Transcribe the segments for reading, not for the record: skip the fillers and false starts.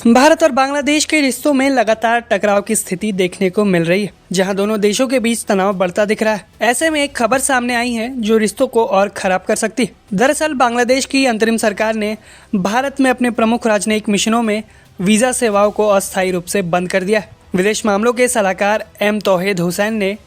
भारत और बांग्लादेश के रिश्तों में लगातार टकराव की स्थिति देखने को मिल रही है, जहां दोनों देशों के बीच तनाव बढ़ता दिख रहा है। ऐसे में एक खबर सामने आई है जो रिश्तों को और खराब कर सकती है। दरअसल बांग्लादेश की अंतरिम सरकार ने भारत में अपने प्रमुख राजनयिक मिशनों में वीजा सेवाओं को अस्थायी रूप से बंद कर दिया है। विदेश मामलों के सलाहकार एम तौहीद हुसैन ने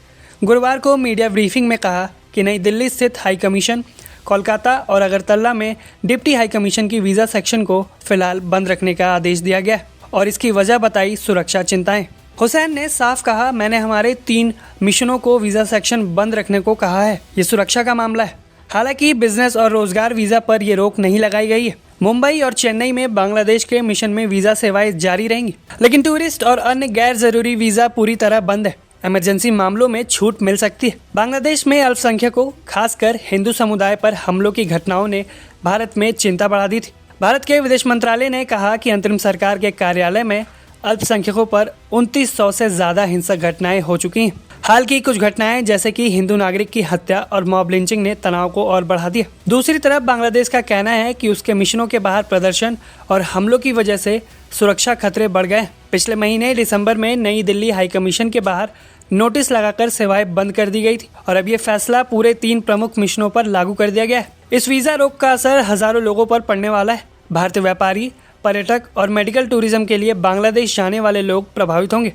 गुरुवार को मीडिया ब्रीफिंग में कहा कि नई दिल्ली स्थित हाई कमीशन, कोलकाता और अगरतला में डिप्टी हाई कमीशन की वीज़ा सेक्शन को फिलहाल बंद रखने का आदेश दिया गया और इसकी वजह बताई सुरक्षा चिंताएं। हुसैन ने साफ कहा, मैंने हमारे 3 मिशनों को वीज़ा सेक्शन बंद रखने को कहा है। ये सुरक्षा का मामला है। हालांकि बिजनेस और रोजगार वीज़ा पर यह रोक नहीं लगाई गई है। मुंबई और चेन्नई में बांग्लादेश के मिशन में वीज़ा सेवाएं जारी रहेंगी, लेकिन टूरिस्ट और अन्य गैर जरूरी वीज़ा पूरी तरह बंद है। इमरजेंसी मामलों में छूट मिल सकती है। बांग्लादेश में अल्पसंख्यकों, खासकर हिंदू समुदाय पर हमलों की घटनाओं ने भारत में चिंता बढ़ा दी थी। भारत के विदेश मंत्रालय ने कहा कि अंतरिम सरकार के कार्यालय में अल्पसंख्यकों पर 2900 से ज्यादा हिंसक घटनाएं हो चुकी हैं। हाल की कुछ घटनाएं जैसे कि हिंदू नागरिक की हत्या और मॉब लिंचिंग ने तनाव को और बढ़ा दिया। दूसरी तरफ बांग्लादेश का कहना है कि उसके मिशनों के बाहर प्रदर्शन और हमलों की वजह से सुरक्षा खतरे बढ़ गए। पिछले महीने दिसंबर में नई दिल्ली हाई कमीशन के बाहर नोटिस लगाकर सेवाएं बंद कर दी गई थी और अब ये फैसला पूरे 3 प्रमुख मिशनों पर लागू कर दिया गया है। इस वीजा रोक का असर हजारों लोगों पर पड़ने वाला है। भारतीय व्यापारी, पर्यटक और मेडिकल टूरिज्म के लिए बांग्लादेश जाने वाले लोग प्रभावित होंगे।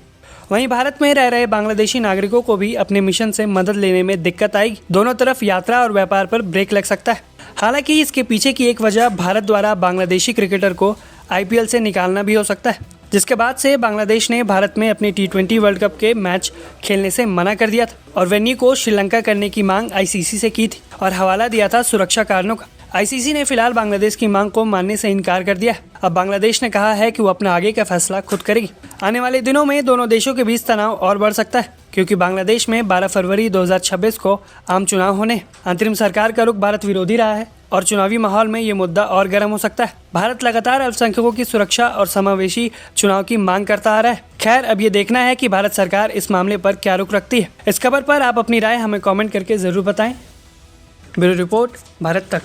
वहीं भारत में रह रहे बांग्लादेशी नागरिकों को भी अपने मिशन से मदद लेने में दिक्कत आएगी। दोनों तरफ यात्रा और व्यापार पर ब्रेक लग सकता है। हालांकि इसके पीछे की एक वजह भारत द्वारा बांग्लादेशी क्रिकेटर को IPL से निकालना भी हो सकता है, जिसके बाद से बांग्लादेश ने भारत में अपने T20 वर्ल्ड कप के मैच खेलने से मना कर दिया था और वेन्यू को श्रीलंका करने की मांग ICC से की थी और हवाला दिया था सुरक्षा कारणों का। ICC ने फिलहाल बांग्लादेश की मांग को मानने से इनकार कर दिया। अब बांग्लादेश ने कहा है कि वो अपना आगे का फैसला खुद करेगी। आने वाले दिनों में दोनों देशों के बीच तनाव और बढ़ सकता है, क्योंकि बांग्लादेश में 12 फरवरी 2026 को आम चुनाव होने। अंतरिम सरकार का रुख भारत विरोधी रहा है और चुनावी माहौल में ये मुद्दा और गर्म हो सकता है। भारत लगातार अल्पसंख्यकों की सुरक्षा और समावेशी चुनाव की मांग करता आ रहा है। खैर, अब ये देखना है कि भारत सरकार इस मामले पर क्या रुख रखती है। इस खबर पर आप अपनी राय हमें कमेंट करके जरूर बताएं। ब्यूरो रिपोर्ट, भारत तक।